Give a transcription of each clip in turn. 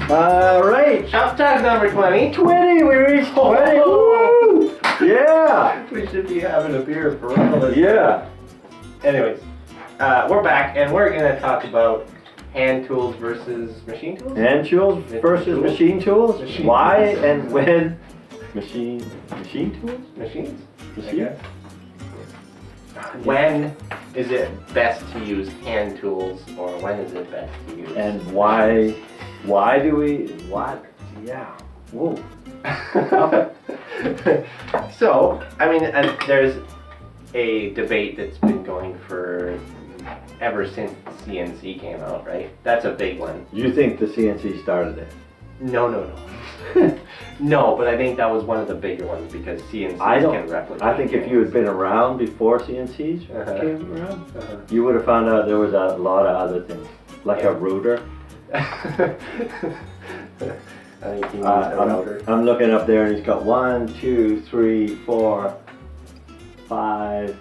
Right, Shoptalk number 20. 20, we reached 20. Woo! Yeah. We should be having a beer for real. Yeah. Anyways, we're back and we're gonna talk about hand tools versus machine tools. Hand tools versus machine tools. Machine Why tools. and when? Machine tools? Machines? Machine? When is it best to use hand tools, or when is it best to use? And why? Why do we? What? Yeah. Whoa. So, I mean, there's a debate that's been going for ever since CNC came out, right? That's a big one. You think the CNC started it? No. No, but I think that was one of the bigger ones because CNCs can replicate. I think if you had been around before CNCs came around, you would have found out there was a lot of other things, like a router. I think he needs a router. I'm looking up there and he's got 1, 2, 3, 4, 5.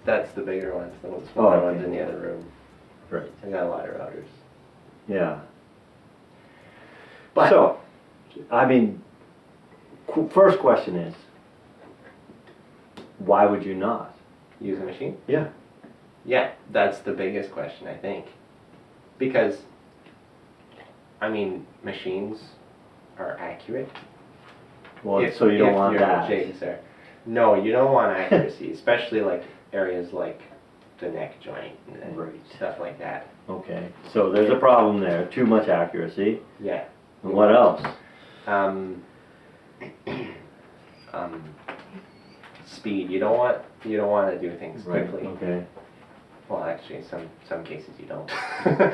That's the bigger ones. The smaller ones in the other room. Right. I got a lot of routers. Yeah. But so, I mean, first question is, why would you not use a machine? Yeah. Yeah, that's the biggest question, I think. Because, I mean, machines are accurate. Well, so you don't want that. No, you don't want accuracy, especially like areas like the neck joint and stuff like that. Okay, so there's a problem there. Too much accuracy. Yeah. And what else? Speed. You don't want to do things quickly. Okay. Well, actually, some cases you don't.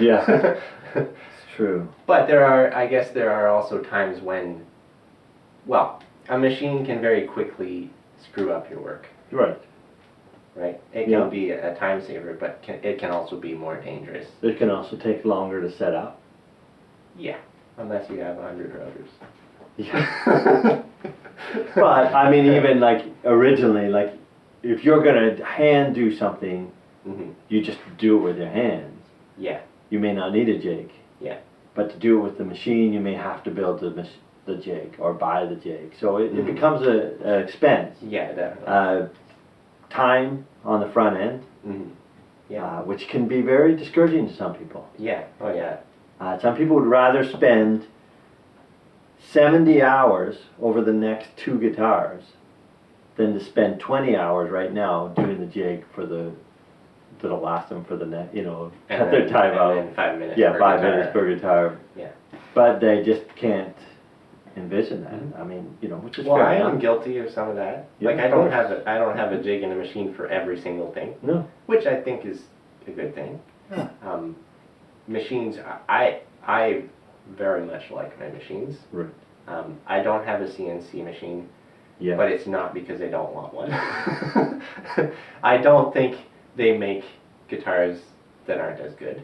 Yeah. It's true. But I guess there are also times when, well, a machine can very quickly screw up your work. Right. Right? It can be a time saver, but it can also be more dangerous. It can also take longer to set up. Yeah, unless you have 100 routers. Yeah. But, I mean, even like originally, like if you're going to hand do something, you just do it with your hands. Yeah. You may not need a jig. Yeah. But to do it with the machine, you may have to build the jig or buy the jig. So it becomes an expense. Yeah, definitely. Time on the front end, which can be very discouraging to some people. Yeah. Oh, yeah. Some people would rather spend 70 hours over the next 2 guitars than to spend 20 hours right now doing the jig that'll last them for the next, cut their time out. And 5 minutes. Yeah, per 5 guitar. minutes per guitar. Yeah. But they just can't envision that. I mean, which is well, fair I enough. am guilty of some of that. Yeah, like I don't have a jig in a machine for every single thing. No. Which I think is a good thing. Yeah. Machines, I very much like my machines. Right. I don't have a CNC machine, but it's not because I don't want one. I don't think they make guitars that aren't as good.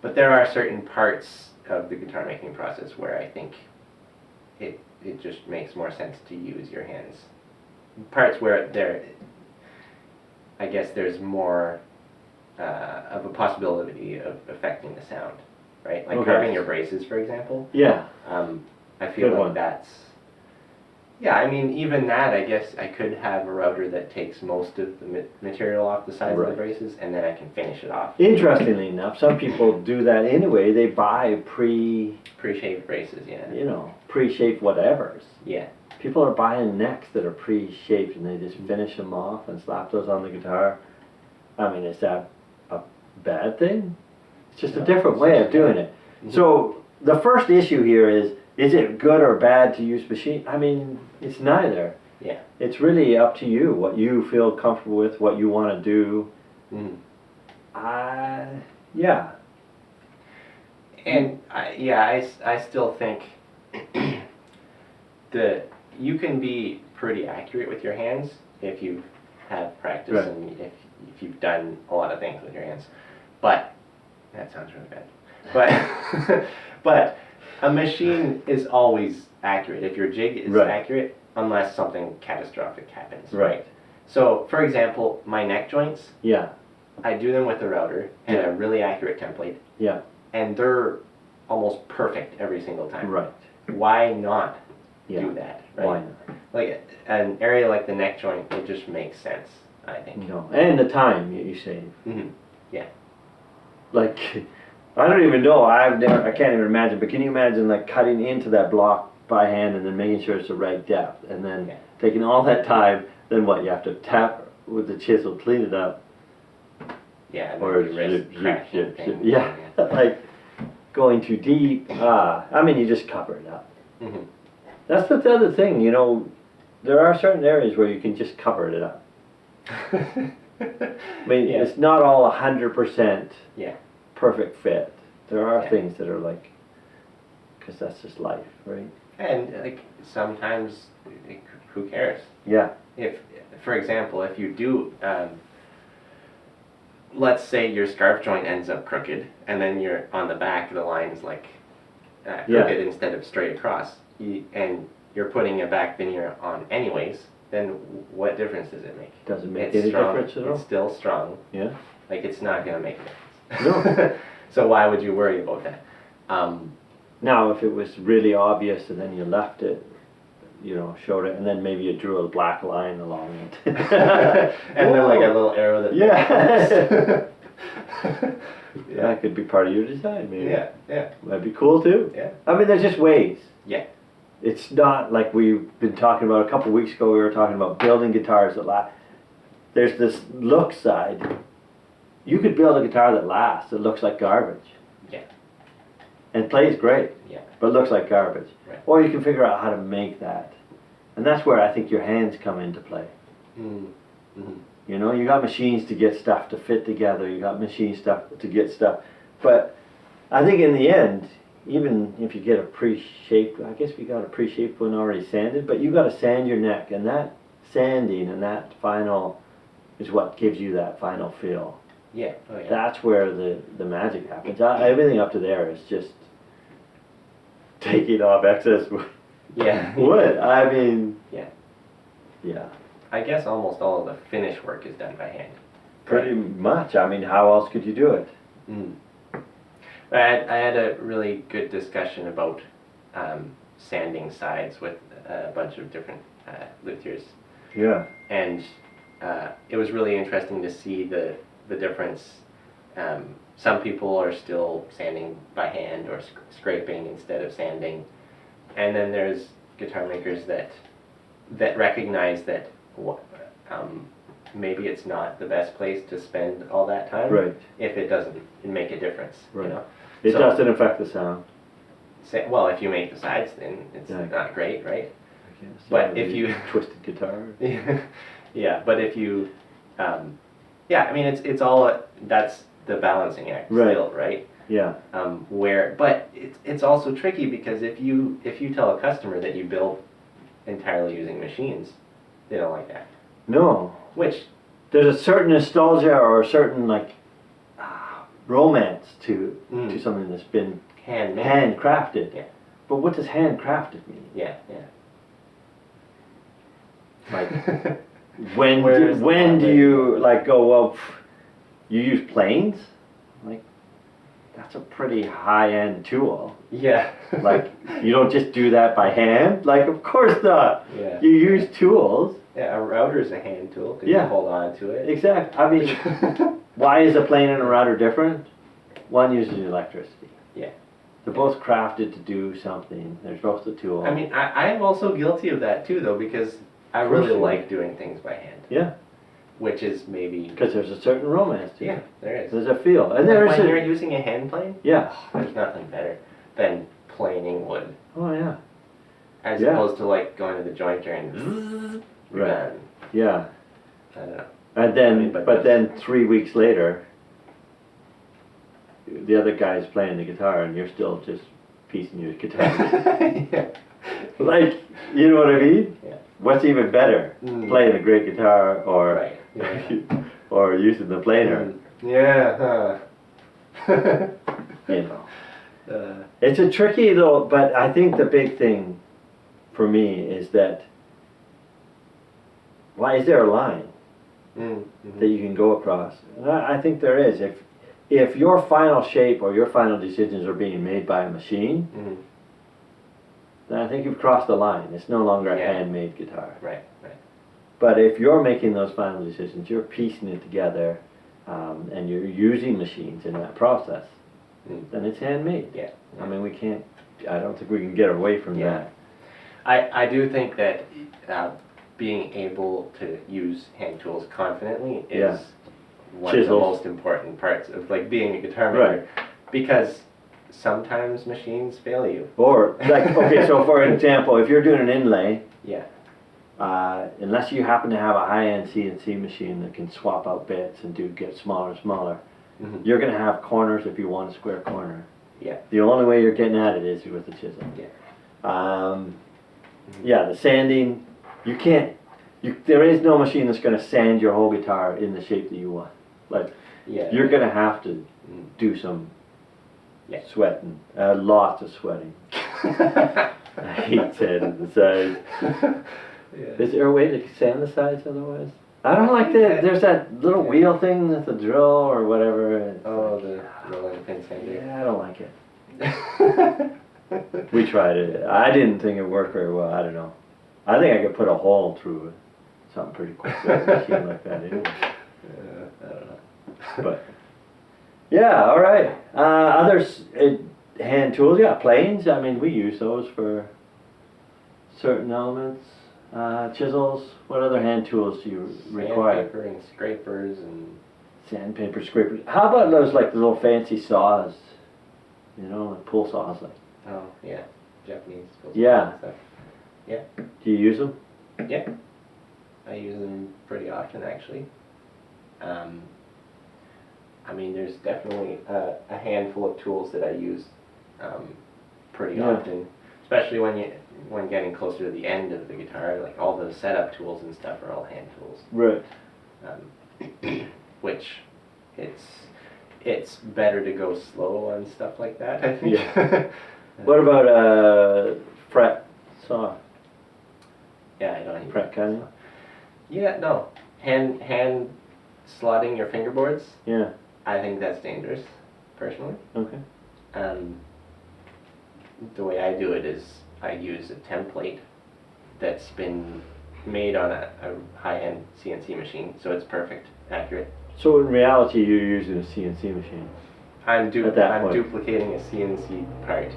But there are certain parts of the guitar making process where I think it just makes more sense to use your hands. Parts where I guess there's more of a possibility of affecting the sound, right? Like carving your braces, for example. Yeah. I feel like that's... Yeah, I mean, even that, I guess I could have a router that takes most of the material off the sides of the braces, and then I can finish it off. Interestingly enough, some people do that anyway. They buy pre-shaved braces, yeah. Pre-shaped whatevers. Yeah. People are buying necks that are pre-shaped, and they just finish them off and slap those on the guitar. I mean, is that a bad thing? It's just a different way of doing it. So the first issue here is it good or bad to use machine? I mean, it's neither. Yeah. It's really up to you, what you feel comfortable with, what you want to do. Yeah. And I still think that you can be pretty accurate with your hands if you have practice and if you've done a lot of things with your hands. But that sounds really bad. But a machine is always accurate. If your jig is accurate, unless something catastrophic happens. Right. So, for example, my neck joints. Yeah. I do them with a router and a really accurate template. Yeah. And they're almost perfect every single time. Right. Why not Yeah. do that? Right? Why not? Like an area like the neck joint, it just makes sense, I think. No. And the time you save. Mm-hmm. Yeah. Like, I don't even know. I can't even imagine. But can you imagine like cutting into that block by hand and then making sure it's the right depth, and then taking all that time? Then what? You have to tap with the chisel, clean it up. Yeah. And Or then you risk cracking things. yeah. Like going too deep. I mean, you just cover it up. Mm-hmm. That's the other thing. You know, there are certain areas where you can just cover it up. I mean, it's not all 100% perfect fit. There are things that are like, because that's just life, right? And like sometimes, who cares? Yeah. If, for example, if you do, let's say your scarf joint ends up crooked, and then you're on the back, the line's like crooked instead of straight across, and you're putting a back veneer on anyways, then what difference does it make? Doesn't make any difference at all. It's still strong. Yeah. Like it's not going to make a difference. No. So why would you worry about that? Now, if it was really obvious and then you left it, you know, showed it, and then maybe you drew a black line along it. And then like a little arrow that... Yeah. That could be part of your design, maybe. Yeah. That'd be cool too. Yeah. I mean, there's just ways. Yeah. It's not like we've been talking about a couple weeks ago. We were talking about building guitars that last. There's this look side. You could build a guitar that lasts, that looks like garbage. Yeah. And plays great. Yeah. But looks like garbage. Right. Or you can figure out how to make that. And that's where I think your hands come into play. Mm-hmm. You know, you got machines to get stuff to fit together. You got machine stuff to get stuff. But I think in the end, even if you get a pre-shaped, I guess we got a pre-shaped one already sanded, but you got to sand your neck, and that sanding and that final is what gives you that final feel. Yeah. Oh, yeah. That's where the magic happens. Everything up to there is just taking off excess wood. Yeah. Wood. I mean. Yeah. Yeah. I guess almost all of the finish work is done by hand. Pretty much. I mean, how else could you do it? Mm. I had a really good discussion about sanding sides with a bunch of different luthiers. Yeah. And it was really interesting to see the difference. Some people are still sanding by hand or scraping instead of sanding. And then there's guitar makers that recognize that maybe it's not the best place to spend all that time if it doesn't make a difference. Right. You know? It doesn't affect the sound. Well, if you make the sides, then it's not great, right? But if you twisted guitar. Yeah, but if you, I mean, it's all that's the balancing act still, right? Yeah. But it's also tricky because if you tell a customer that you build entirely using machines, they don't like that. No. Which there's a certain nostalgia or a certain like romance to something that's been handcrafted. Yeah. But what does handcrafted mean? Yeah. Like when do you like go, well, you use planes? Like that's a pretty high-end tool. Yeah. Like you don't just do that by hand. Like of course not. Yeah. You use tools. Yeah, a router's a hand tool because you hold on to it. Exactly. I mean, why is a plane and a router different? One uses electricity. Yeah. They're both crafted to do something. They're both a tool. I mean, I'm also guilty of that too, though, because I really like doing things by hand. Yeah. Which is maybe... Because there's a certain romance to it. Yeah, there is. There's a feel. And when you're using a hand plane, yeah, there's nothing better than planing wood. Oh, yeah. As opposed to like going to the jointer and... Right. Yeah. I don't know. And then, but then 3 weeks later, the other guy's playing the guitar and you're still just piecing your guitar. Yeah. Like, you know what I mean? Yeah. What's even better? Playing a great guitar or or using the planer? Yeah. You know. It's a tricky though, but I think the big thing for me is that why is there a line that you can go across? And I think there is. if your final shape or your final decisions are being made by a machine, then I think you've crossed the line. It's no longer a handmade guitar. Right, right. But if you're making those final decisions, you're piecing it together, and you're using machines in that process, then it's handmade. Yeah. I mean, I don't think we can get away from that. I do think that being able to use hand tools confidently is one of the most important parts of like being a guitar maker, because sometimes machines fail you. Or like, okay, so for example, if you're doing an inlay, unless you happen to have a high-end CNC machine that can swap out bits and get smaller and smaller, you're going to have corners if you want a square corner. Yeah. The only way you're getting at it is with the chisel. Yeah. The sanding, you can't. There is no machine that's going to sand your whole guitar in the shape that you want. Like, you're going to have to do some sweating, lots of sweating. I hate sanding the sides. Is there a way to sand the sides otherwise? I don't like that. There's that little wheel thing with the drill or whatever. The rolling pin sander. Yeah, I don't like it. We tried it. I didn't think it worked very well. I don't know. I think I could put a hole through it. Something pretty quick with a machine like that anyway. I don't know. But yeah, all right. Others hand tools, planes. I mean, we use those for certain elements. Chisels. What other hand tools do you require? Sandpaper and scrapers and sandpaper, scrapers. How about those like the little fancy saws? You know, like pull saws, like. Oh yeah, Japanese. Yeah. Stuff. Yeah. Do you use them? Yeah. I use them pretty often, actually. I mean, there's definitely a handful of tools that I use pretty often, especially when getting closer to the end of the guitar. Like all the setup tools and stuff are all hand tools. Right. Which it's better to go slow on stuff like that, I think. Yeah. What about fret saw? Yeah, I don't even fret cutting. Yeah, no. Hand slotting your fingerboards. Yeah. I think that's dangerous, personally. Okay. The way I do it is I use a template that's been made on a high-end CNC machine, so it's perfect, accurate. So in reality, you're using a CNC machine. I'm duplicating a CNC part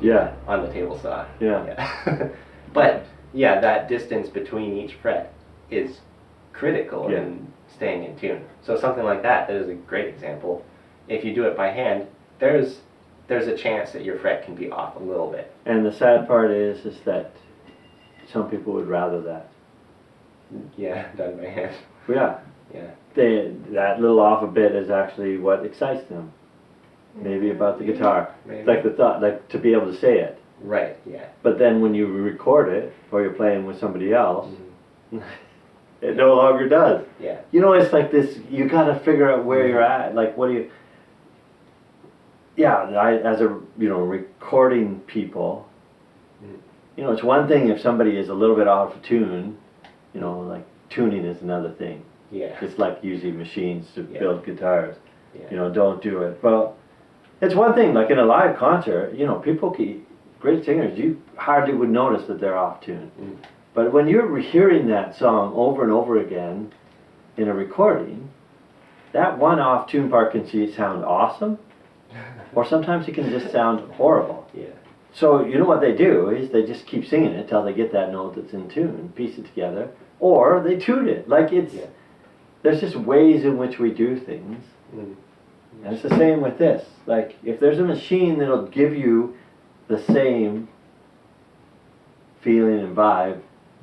on the table saw. Yeah. But yeah, that distance between each fret is critical in staying in tune. So something like that is a great example. If you do it by hand, there's a chance that your fret can be off a little bit. And the sad part is that some people would rather that. Yeah, done by hand. Yeah. Yeah. That little off a bit is actually what excites them. Maybe about the guitar. Maybe. It's like the thought, like to be able to say it. Right, yeah. But then when you record it, or you're playing with somebody else, it no longer does. Yeah. You know, it's like this, you gotta figure out where you're at, like what do you... Yeah, as a, recording people, it's one thing if somebody is a little bit off of tune, like tuning is another thing. Yeah. It's like using machines to build guitars. Yeah. Don't do it. Well, it's one thing, like in a live concert, great singers, you hardly would notice that they're off tune. But when you're hearing that song over and over again in a recording, that one off tune part can sound awesome, or sometimes it can just sound horrible. Yeah. So you know what they do is they just keep singing it till they get that note that's in tune, piece it together, or they tune it. Like there's just ways in which we do things. And it's the same with this. Like if there's a machine that'll give you the same feeling and vibe,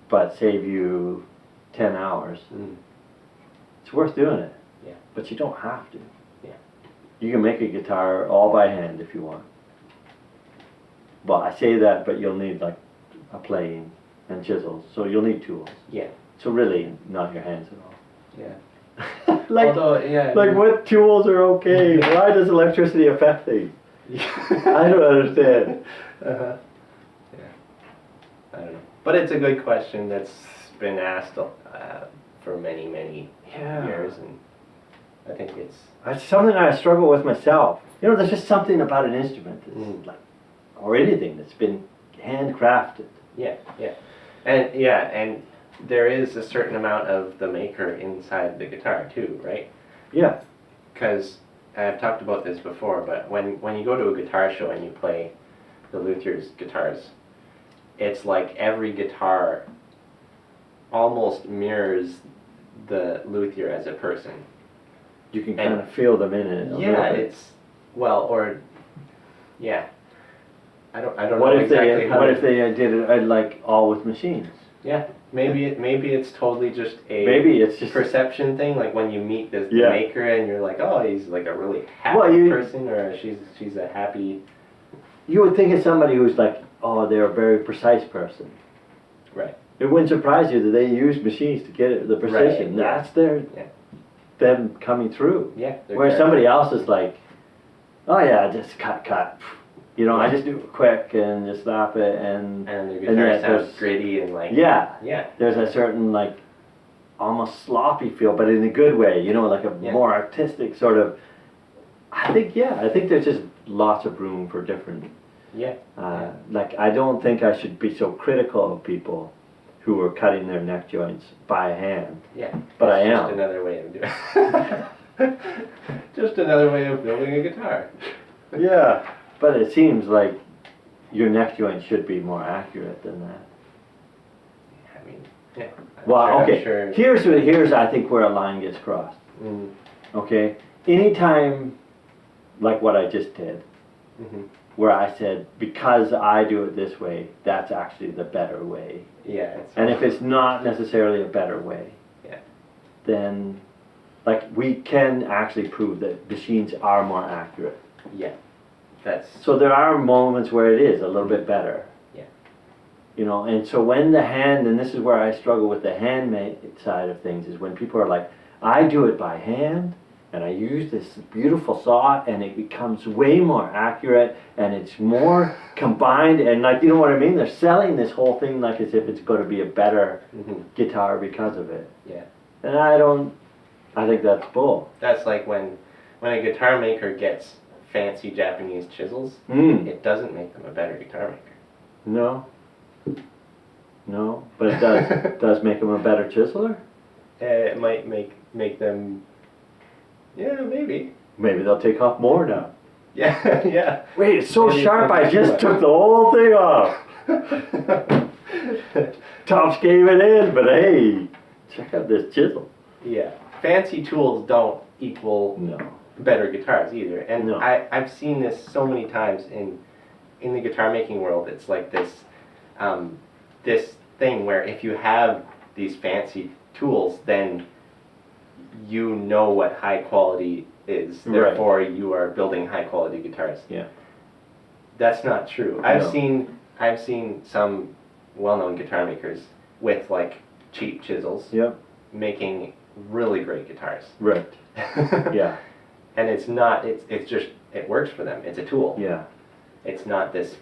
but save you 10 hours, it's worth doing it. Yeah. But you don't have to. Yeah. You can make a guitar all by hand if you want. Well, I say that, but you'll need like a plane and chisels, so you'll need tools. Yeah. So really, not your hands at all. Yeah. like what tools are okay? Why does electricity affect things? I don't understand. Yeah. I don't know. But it's a good question that's been asked for many, many years, and I think it's It's something I struggle with myself. You know, there's just something about an instrument that's like, or anything that's been handcrafted. yeah, and there is a certain amount of the maker inside the guitar too, right? Yeah. Because I've talked about this before, but when you go to a guitar show and you play the luthiers guitars, it's like every guitar almost mirrors the luthier as a person. You can kind of feel them in it. Yeah, it's yeah. I don't know What if exactly how. What if they did it like all with machines? Yeah, maybe it's totally just a perception thing. Like when you meet the maker and you're like, oh, he's like a really happy person, or she's a happy. You would think of somebody who's like, oh, they're a very precise person. Right. It wouldn't surprise you that they use machines to get it, the precision. Right, That's them coming through. Yeah. Whereas somebody else is like, oh yeah, just cut. You know, I just do it quick and just slap it and the guitar sounds gritty and like yeah. There's a certain like almost sloppy feel, but in a good way. You know, like a more artistic sort of. I think there's just lots of room for different. Like I don't think I should be so critical of people who are cutting their neck joints by hand. Yeah. But I am. Just another way of doing it. Just another way of building a guitar. Yeah. But it seems like your neck joint should be more accurate than that. I mean, yeah. Well, okay. Sure. Here's I think where a line gets crossed. Okay. Anytime, like what I just did, where I said because I do it this way, that's actually the better way. Yeah. And if it's not necessarily a better way, then like we can actually prove that machines are more accurate. Yeah. So there are moments where it is a little bit better. Yeah. You know, and so when the hand, and this is where I struggle with the handmade side of things, is when people are like, I do it by hand, and I use this beautiful saw, and it becomes way more accurate, and it's more combined, and like, you know what I mean? They're selling this whole thing like as if it's going to be a better guitar because of it. Yeah. And I think that's bull. That's like when a guitar maker gets fancy Japanese chisels, it doesn't make them a better guitar maker. No, but it does make them a better chiseler. It might make them. Yeah, maybe. Maybe they'll take off more now. Yeah. Wait, it's so sharp. I just took the whole thing off. Tops gave it in, but hey, check out this chisel. Yeah, fancy tools don't equal better guitars either. And I've seen this so many times in the guitar making world. It's like this this thing where if you have these fancy tools, then you know what high quality is. Therefore, you are building high quality guitars. Yeah, that's not true. I've seen some well-known guitar makers with like cheap chisels making really great guitars. Right. Yeah. And it's not, it's just, it works for them. It's a tool. Yeah. It's not this,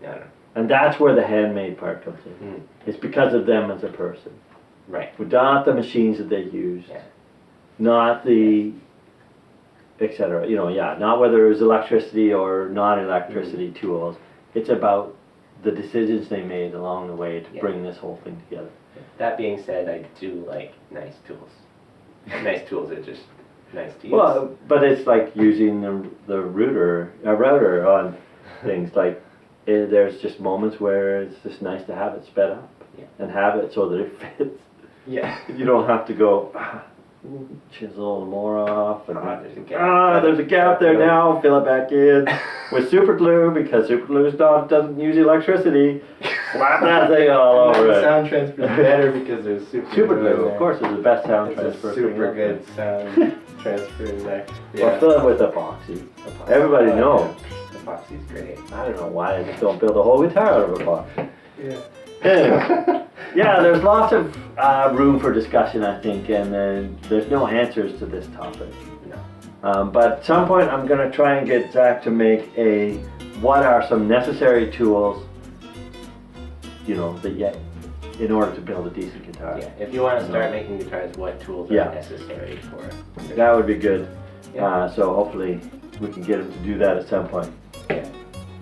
I don't know. And that's where the handmade part comes in. It's because of them as a person. Right. Not the machines that they use. Yeah. Not the, etc. You know, not whether it was electricity or non-electricity tools. It's about the decisions they made along the way to bring this whole thing together. That being said, I do like nice tools. Nice tools are just nice to use. Well, but it's like using the router on things. Like there's just moments where it's just nice to have it sped up and have it so that it fits. Yeah. You don't have to go chisel more off. And there's a gap there now. Fill it back in with super glue because super glue doesn't use electricity. Slap that thing all over it. Sound transfer is better because there's super glue. Of course, it's the best sound transfer. It's a super good sound transfer in there. Yeah. Or fill it with epoxy. Everybody knows. Epoxy's great. I don't know why they just don't build a whole guitar out of epoxy. Yeah. Anyway, there's lots of room for discussion, I think, and there's no answers to this topic. No. But at some point, I'm going to try and get Zach to make what are some necessary tools, that in order to build a decent guitar. Yeah, if you want to start making guitars, what tools are Yeah. necessary for That would be good. Yeah. So hopefully we can get him to do that at some point. Yeah.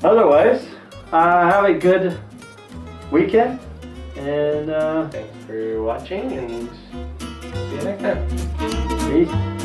Otherwise, have a good weekend, and Thanks for watching, and see you next time. peace.